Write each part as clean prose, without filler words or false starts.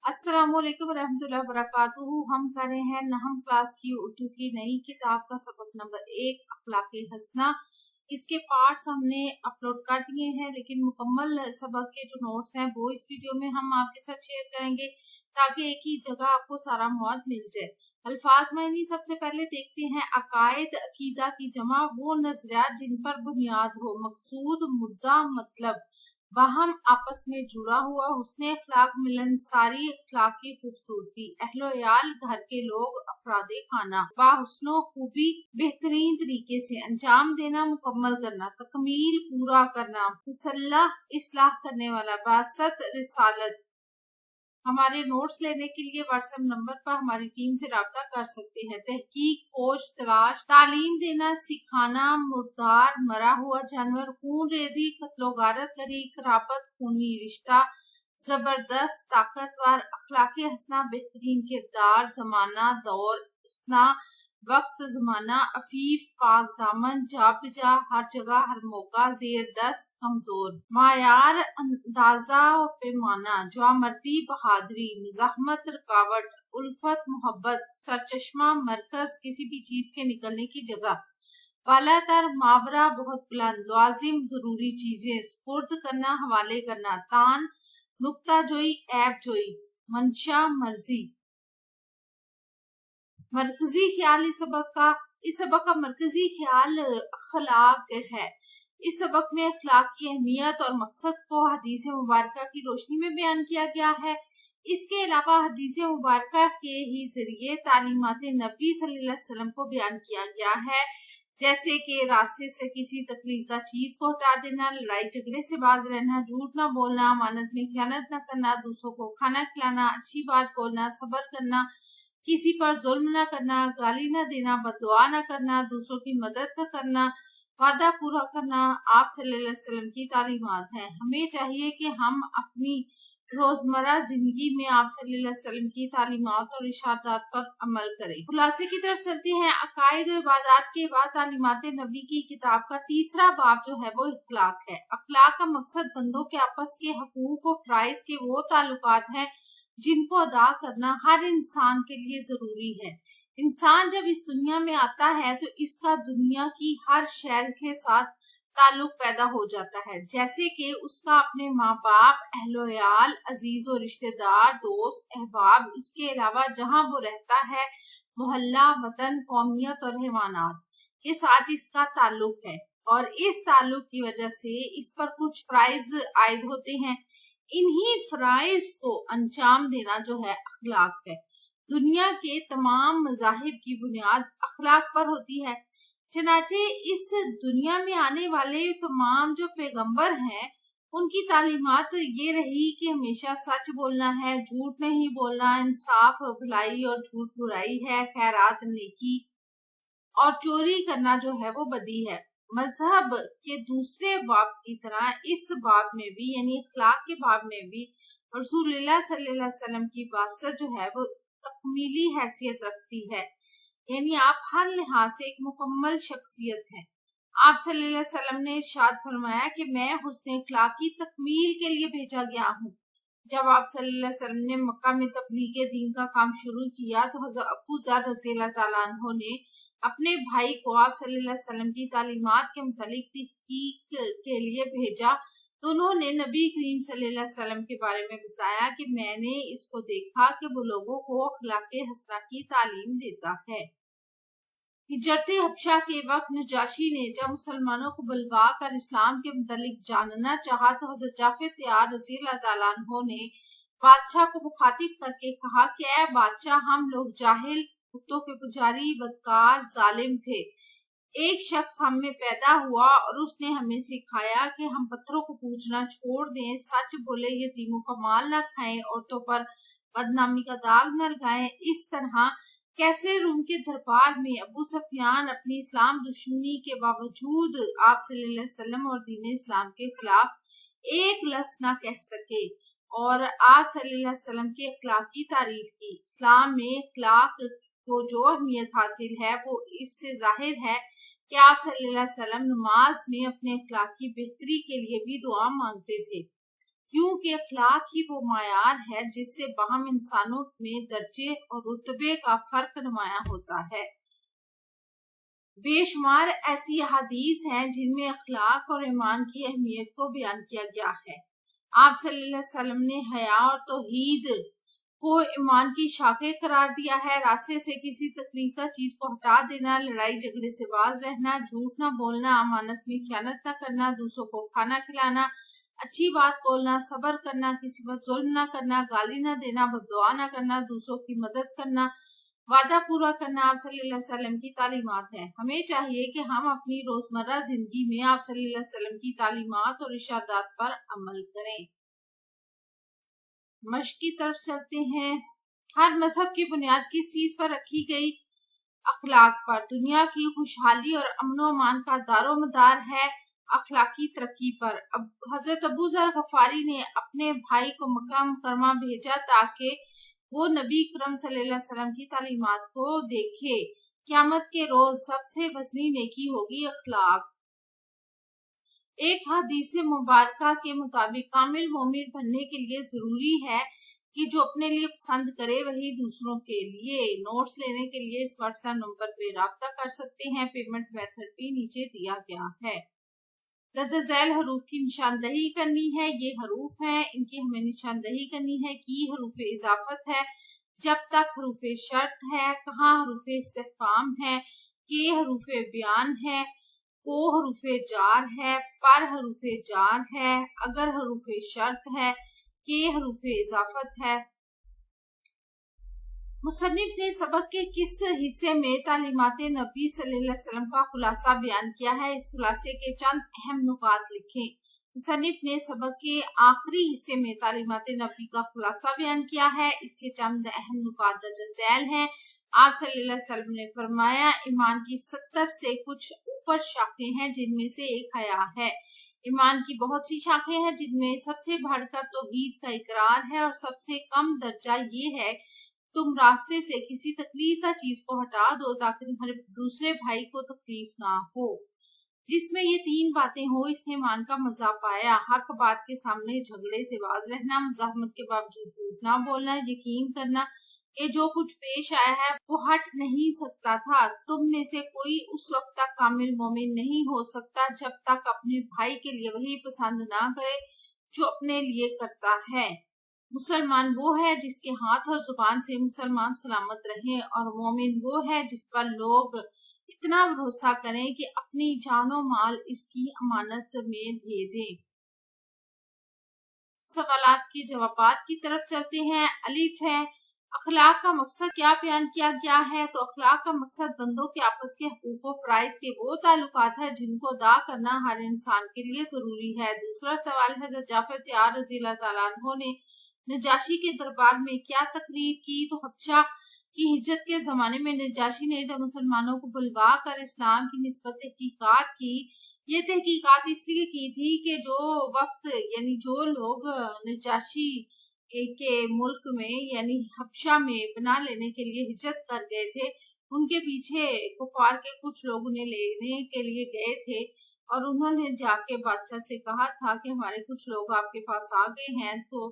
अस्सलामुअलैकुम रहमतुल्लाहि व बरकातुहू। हम कर रहे हैं नहम क्लास की उर्दू की नई किताब का सबक नंबर 1 अखलाके हसना। इसके पार्ट्स हमने अपलोड कर दिए हैं, लेकिन मुकम्मल सबक के जो नोट्स हैं वो इस वीडियो में हम आपके साथ शेयर करेंगे ताकि एक ही जगह आपको सारा मौद मिल जाए। अल्फाज मायनी सबसे पहले देखते हैं। अकायद अकीदा की जमा वो नजरियात जिन पर बुनियाद हो, मकसूद मुद्दा मतलब बाहम आपस में जुड़ा हुआ, हुस्ने अखलाक मिलनसारी अखलाक की खूबसूरती, अहलोयाल घर के लोग अफरादे खाना बाहुस्नो खूबी बेहतरीन तरीके से अंजाम देना, मुकम्मल करना, तकमील पूरा करना, मुसल्लह इस्लाह करने वाला, बासत रिसालत। हमारे नोट्स लेने के लिए व्हाट्सएप नंबर पर हमारी टीम से राब्ता कर सकते हैं। तहकीक, खोज, तलाश, तालीम देना, सिखाना, मुर्दार, मरा हुआ जानवर, खून रेजी, कत्लोगारत करी, खराबत, खूनी रिश्ता, जबरदस्त, ताकतवर, अखलाके हसना, बेहतरीन किरदार, जमाना, दौर, इसना, वक्त, जमाना, अफीफ, पाक दामन, जा बिजा, हर जगह, हर मौका, जेर दस्त, कमजोर, मायार, अंदाजा और पैमाना, जवामर्दी, बहादुरी, मुजाहमत, रुकावट, उल्फत, मोहब्बत, सरचश्मा, मरकज, किसी भी चीज के निकलने की जगह, बालातर, मावरा, बहुत बुलंद, लाजिम, जरूरी चीजें, स्पुर्द करना, हवाले करना, तान, नुक्ता जोई, ऐब जोई, मंशा, मर्जी। मरकजी ख्याल इस सबक का मरकजी ख्याल अखलाक है। इस सबक में अखलाक की अहमियत और मकसद को हदीस मुबारक की रोशनी में बयान किया गया है। इसके अलावा हदीस मुबारक के ही जरिए तालीमात नबी सल्लल्लाहु अलैहि वसल्लम को बयान किया गया है, जैसे कि रास्ते से किसी तकलीफदा चीज को हटा देना, लड़ाई झगड़े से बाज रहना, झूठ न बोलना, अमानत में खयानत न करना, दूसरों को खाना खिलाना, अच्छी बात बोलना, सब्र करना, किसी पर जुल्म न करना, गाली न देना, बददुआ न करना, दूसरों की मदद न करना, वादा पूरा करना आप सल्लल्लाहु अलैहि वसल्लम की तालीमात हैं। हमें चाहिए कि हम अपनी रोजमर्रा जिंदगी में आप सल्लल्लाहु अलैहि वसल्लम की तालीमात और इशारात पर अमल करें। खुलासे की तरफ चलते हैं। अकायद और इबादत के बाद तालीमात नबी की किताब का तीसरा बाब जो है वो अखलाक है। अखलाक का मकसद बंदों के आपस के हकूक और फराइज के वो ताल्लुकात हैं जिनको अदा करना हर इंसान के लिए जरूरी है। इंसान जब इस दुनिया में आता है तो इसका दुनिया की हर शय के साथ ताल्लुक पैदा हो जाता है, जैसे कि उसका अपने माँ बाप, अहलोयाल, अजीज और रिश्तेदार, दोस्त, अहबाब, इसके अलावा जहाँ वो रहता है, मोहल्ला, वतन, कौमियत और हैवानात के साथ इसका ताल्लुक है। और इस ताल्लुक की वजह से इस पर कुछ फराइज आयद होते हैं। इन्हीं फराइज को अंजाम देना जो है अखलाक है। दुनिया के तमाम मजाहिब की बुनियाद अखलाक पर होती है। चनाचे इस दुनिया में आने वाले तमाम जो पैगंबर हैं उनकी तालीमात ये रही कि हमेशा सच बोलना है, झूठ नहीं बोलना, इंसाफ भलाई और झूठ बुराई है, खैरात नेकी और चोरी करना जो है वो बदी है। मजहब के दूसरे बाब की तरह इस बाब में भी यानी अखलाक के बाब में भी रसूलुल्लाह सल्लल्लाहु अलैहि वसल्लम की बासत जो है वो तकमीली हैसियत रखती है, यानी आप हर लिहाज से एक मुकम्मल शख्सियत हैं। आप सल्लल्लाहु अलैहि वसल्लम ने इरशाद फरमाया कि मैं हुस्न अखलाक की तकमील के लिए भेजा गया हूँ। जब आप सल्लल्लाहु अलैहि वसल्लम ने मक्का में तबलीग दीन का काम शुरू किया तो हज़रत अबू ज़र रज़ियल्लाहु तआला अन्हु ने अपने भाई को आप सल्लल्लाहु अलैहि वसल्लम की तालीमात के मुतालिक तहकीक के लिए भेजा, तो उन्होंने नबी करीम सल्लल्लाहु अलैहि वसल्लम के बारे में बताया कि मैंने इसको देखा कि वो लोगों को अखलाके हसना की तालीम देता है। हिजरत हबशा के वक्त नजाशी ने जब मुसलमानों को बुलवा कर इस्लाम के मुतालिक जानना चाहा तो हज़रत जाफर तैयार रज़ियल्लाहु तआला अन्हु ने बादशाह को मुखातिब करके कहा कि ऐ बादशाह, हम लोग जाहिल, कुत्तों के पुजारी, बदकार, जालिम थे। एक शख्स हम में पैदा हुआ और उसने हमें सिखाया कि हम पत्थरों को पूजना छोड़ दें, सच बोले, यतीमों का माल न खाएं, औरतों पर बदनामी का दाग न लगाएं। इस तरह कैसे रूम के दरबार में अबू सुफियान अपनी इस्लाम दुश्मनी के बावजूद आप सल्लल्लाहु अलैहि वसल्लम और दीन इस्लाम के खिलाफ एक लफ्ज न कह सके और आप सल्लल्लाहु अलैहि वसल्लम के अखलाक की तारीफ की। इस्लाम में अखलाक को जो अहमियत हासिल है वो इससे जाहिर है कि आप सल्लल्लाहु अलैहि वसल्लम नमाज में अपने अखलाक की बेहतरी के लिए भी दुआ मांगते थे। کیونکہ اخلاق ہی وہ معیار ہے جس سے باہم انسانوں میں درجے اور رتبے کا فرق نمایاں ہوتا ہے۔ بے شمار ایسی احادیث ہیں جن میں اخلاق اور ایمان کی اہمیت کو بیان کیا گیا ہے۔ آپ صلی اللہ علیہ وسلم نے حیا اور توحید کو ایمان کی شاخیں قرار دیا ہے۔ راستے سے کسی تکلیف دہ چیز کو ہٹا دینا، لڑائی جھگڑے سے باز رہنا، جھوٹ نہ بولنا، امانت میں خیانت نہ کرنا، دوسروں کو کھانا کھلانا، اچھی بات بولنا، صبر کرنا، کسی پر ظلم نہ کرنا، گالی نہ دینا، بددعا نہ کرنا، دوسروں کی مدد کرنا، وعدہ پورا کرنا آپ صلی اللہ علیہ وسلم کی تعلیمات ہیں۔ ہمیں چاہیے کہ ہم اپنی روزمرہ زندگی میں آپ صلی اللہ علیہ وسلم کی تعلیمات اور ارشادات پر عمل کریں۔ مشق کی طرف چلتے ہیں۔ ہر مذہب کی بنیاد کس چیز پر رکھی گئی؟ اخلاق پر۔ دنیا کی خوشحالی اور امن و امان کا دار و مدار ہے اخلاقی ترقی پر۔ حضرت ابو ذر غفاری نے اپنے بھائی کو مکہ مکرمہ بھیجا تاکہ وہ نبی کرم صلی اللہ علیہ وسلم کی تعلیمات کو دیکھے۔ قیامت کے روز سب سے وزنی نیکی ہوگی اخلاق۔ ایک حدیث مبارکہ کے مطابق کامل مومن بننے کے لیے ضروری ہے کہ جو اپنے لیے پسند کرے وہی دوسروں کے لیے۔ نوٹس لینے کے لیے اس واٹس ایپ نمبر پہ رابطہ کر سکتے ہیں۔ پیمنٹ میتھڈ بھی نیچے دیا گیا ہے۔ درجہ ذیل حروف کی نشاندہی کرنی ہے۔ یہ حروف ہیں، ان کی ہمیں نشاندہی کرنی ہے۔ کی حروف اضافت ہے، جب تک حروف شرط ہے، کہاں حروف استفہام ہے، کے حروف بیان ہے، کو حروف جار ہے، پر حروف جار ہے، اگر حروف شرط ہے، کے حروف اضافت ہے۔ مصنف نے سبق کے کس حصے میں تعلیمات نبی صلی اللہ علیہ وسلم کا خلاصہ بیان کیا ہے؟ اس خلاصے کے چند اہم نکات لکھیں۔ مصنف نے سبق کے آخری حصے میں تعلیمات نبی کا خلاصہ بیان کیا ہے۔ اس کے چند اہم نکات درج ذیل ہیں۔ آپ صلی اللہ علیہ وسلم نے فرمایا، ایمان کی 70 سے کچھ اوپر شاخیں ہیں جن میں سے ایک حیا ہے۔ ایمان کی بہت سی شاخیں ہیں جن میں سب سے بڑھ کر توحید کا اقرار ہے اور سب سے کم درجہ یہ ہے تم راستے سے کسی تکلیف دہ چیز کو ہٹا دو تاکہ تمہارے دوسرے بھائی کو تکلیف نہ ہو۔ جس میں یہ 3 باتیں ہو اس نے ایمان کا مزہ پایا۔ حق بات کے سامنے جھگڑے سے باز رہنا، مزاحمت کے باوجود جھوٹ نہ بولنا، یقین کرنا کہ جو کچھ پیش آیا ہے وہ ہٹ نہیں سکتا تھا۔ تم میں سے کوئی اس وقت تک کامل مومن نہیں ہو سکتا جب تک اپنے بھائی کے لیے وہی پسند نہ کرے جو اپنے لیے کرتا ہے۔ مسلمان وہ ہے جس کے ہاتھ اور زبان سے مسلمان سلامت رہیں، اور مومن وہ ہے جس پر لوگ اتنا بھروسہ کریں کہ اپنی جان و مال اس کی امانت میں دے دیں۔ سوالات کے جوابات کی طرف چلتے ہیں۔ الف ہے، اخلاق کا مقصد کیا بیان کیا گیا ہے؟ تو اخلاق کا مقصد بندوں کے آپس کے حقوق و فرائض کے وہ تعلقات ہیں جن کو ادا کرنا ہر انسان کے لیے ضروری ہے۔ دوسرا سوال، حضرت جعفر طیار رضی اللہ تعالیٰ عنہ نے نجاشی کے دربار میں کیا تقریر کی؟ تو حبشہ کی ہجرت کے زمانے میں نجاشی نے جب مسلمانوں کو بلوا کر اسلام کی نسبت تحقیقات کی، یہ تحقیقات اس لیے کی تھی کہ جو وقت یعنی جو لوگ نجاشی کے ملک میں یعنی حبشہ میں بنا لینے کے لیے ہجرت کر گئے تھے، ان کے پیچھے کفار کے کچھ لوگ انہیں لینے کے لیے گئے تھے اور انہوں نے جا کے بادشاہ سے کہا تھا کہ ہمارے کچھ لوگ آپ کے پاس آ گئے ہیں تو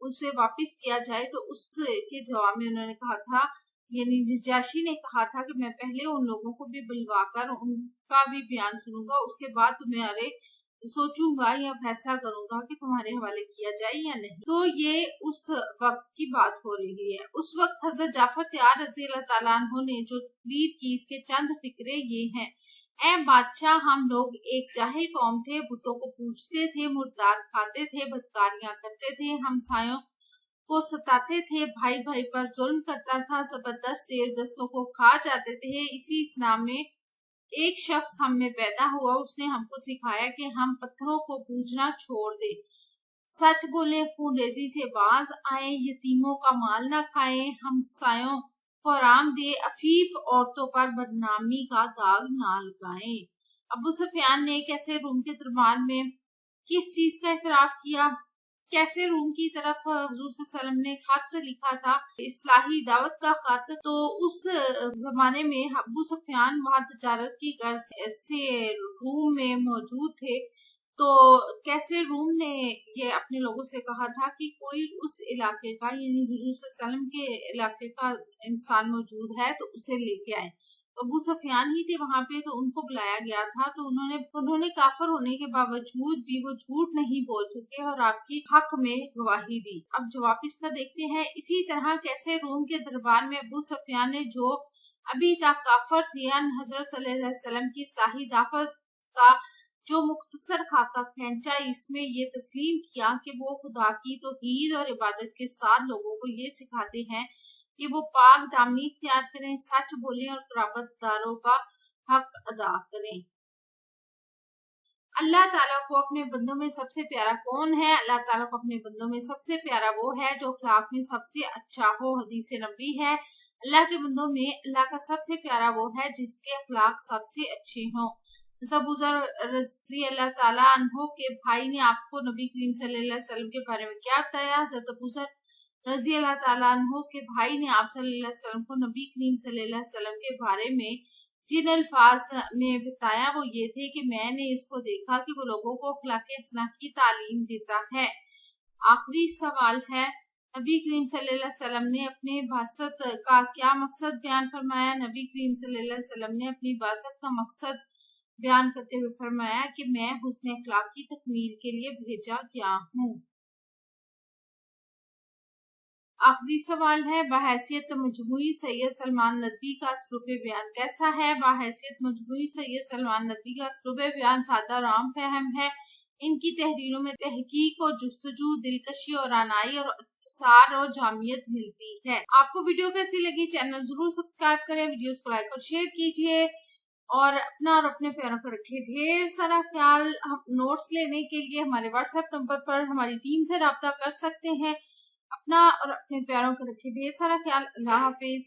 اسے واپس کیا جائے۔ تو اس کے جواب میں انہوں نے کہا تھا، یعنی نجاشی نے کہا تھا کہ میں پہلے ان لوگوں کو بھی بلوا کر ان کا بھی بیان سنوں گا، اس کے بعد تمہارے سوچوں گا یا فیصلہ کروں گا کہ تمہارے حوالے کیا جائے یا نہیں۔ تو یہ اس وقت کی بات ہو رہی ہے۔ اس وقت حضرت جعفر طیار رضی اللہ تعالیٰ عنہ نے جو تقریر کی، اس کے چند فقرے یہ ہیں۔ اے بادشاہ، ہم لوگ ایک جاہل قوم تھے، بتوں کو پوجتے تھے، مردار کھاتے تھے، بدکاریاں کرتے تھے، ہمسایوں کو ستاتے تھے، بھائی بھائی پر ظلم کرتا تھا، زبردست تیر دستوں کو کھا جاتے تھے۔ اسی اسلام میں ایک شخص ہم میں پیدا ہوا، اس نے ہم کو سکھایا کہ ہم پتھروں کو پوجنا چھوڑ دیں، سچ بولیں، خون ریزی سے باز آئیں، یتیموں کا مال نہ کھائیں، ہمسایوں کو آرام دے، عفیف عورتوں پر بدنامی کا داغ نہ لگائیں۔ ابو سفیان نے کیسے روم کے دربار میں کس چیز کا اعتراف کیا؟ کیسے روم کی طرف حضور صلی اللہ علیہ وسلم نے خط لکھا تھا، اصلاحی دعوت کا خط۔ تو اس زمانے میں ابو سفیان وہاں تجارت کی غرض سے روم میں موجود تھے، तो कैसर रूम ने ये अपने लोगों से कहा था कि कोई उस इलाके का यानी हुजूर सल्लल्लाहु अलैहि वसल्लम के इलाके का इंसान मौजूद है तो उसे लेके आए। तो अबू सुफियान ही थे वहां पे, तो उनको बुलाया गया था। तो उन्होंने काफिर होने के बावजूद भी वो झूठ नहीं बोल सके और आपकी हक में गवाही दी। अब जवाब इसका देखते हैं। इसी तरह कैसर रूम के दरबार में अबू सुफियान ने जो अभी तक काफिर थे हजरत सल्लल्लाहु अलैहि वसल्लम की इस्लाही दावत का जो मुख्तसर खाका खींचा, इसमें ये तस्लीम किया कि वो खुदा की तौहीद और इबादत के साथ लोगों को ये सिखाते हैं कि वो पाक दामनी इख्तियार करें, सच बोलें और कराबतदारों का हक अदा करें। अल्लाह ताला को अपने बंदों में सबसे प्यारा कौन है? अल्लाह ताला को अपने बंदों में सबसे प्यारा वो है जो अखलाक में सबसे अच्छा हो। हदीस नबी है, अल्लाह के बंदों में अल्लाह का सबसे प्यारा वो है जिसके अखलाक सबसे अच्छे हों। अबू ज़र रज़ी अल्लाह ताला अन्हो के भाई ने आपको नबी करीम सल्लल्लाहु अलैहि वसल्लम के बारे में क्या बताया? हज़रत अबू ज़र रज़ी अल्लाह ताला अन्हो के भाई ने आप सल्लल्लाहु अलैहि वसल्लम को नबी करीम सल्लल्लाहु अलैहि वसल्लम के बारे में जिन अल्फाज में बताया वो ये थे कि मैंने इसको देखा कि वो लोगों को अखलाक हसना की तालीम देता है। आखिरी सवाल है, नबी करीम सल्लल्लाहु अलैहि वसल्लम ने अपने बासत का क्या मकसद बयान फरमाया? नबी करीम सल्लल्लाहु अलैहि वसल्लम ने अपनी बासत का मकसद बयान करते हुए फरमाया कि मैं हुस्न अखलाक की तकमील के लिए भेजा गया हूँ। आखिरी सवाल है, बहैसियत मजमूई सैयद सलमान नदवी का असलूब बयान कैसा है? बहैसियत मजमूई सैयद सलमान नदवी का असलूब बयान सादा और आम फहम है। इनकी तहरीरों में तहकीक और जुस्तजू, दिलकशी और आनाई और इख्तिसार और जामियत मिलती है। आपको वीडियो कैसी लगी? चैनल जरूर सब्सक्राइब करें, वीडियोस को लाइक और शेयर कीजिए और अपना और अपने प्यारों को रखिए ढेर सारा ख्याल। हम नोट्स लेने के लिए हमारे व्हाट्सएप नंबर पर हमारी टीम से राब्ता कर सकते हैं। अपना और अपने प्यारों को रखिए ढेर सारा ख्याल। अल्लाह हाफिज।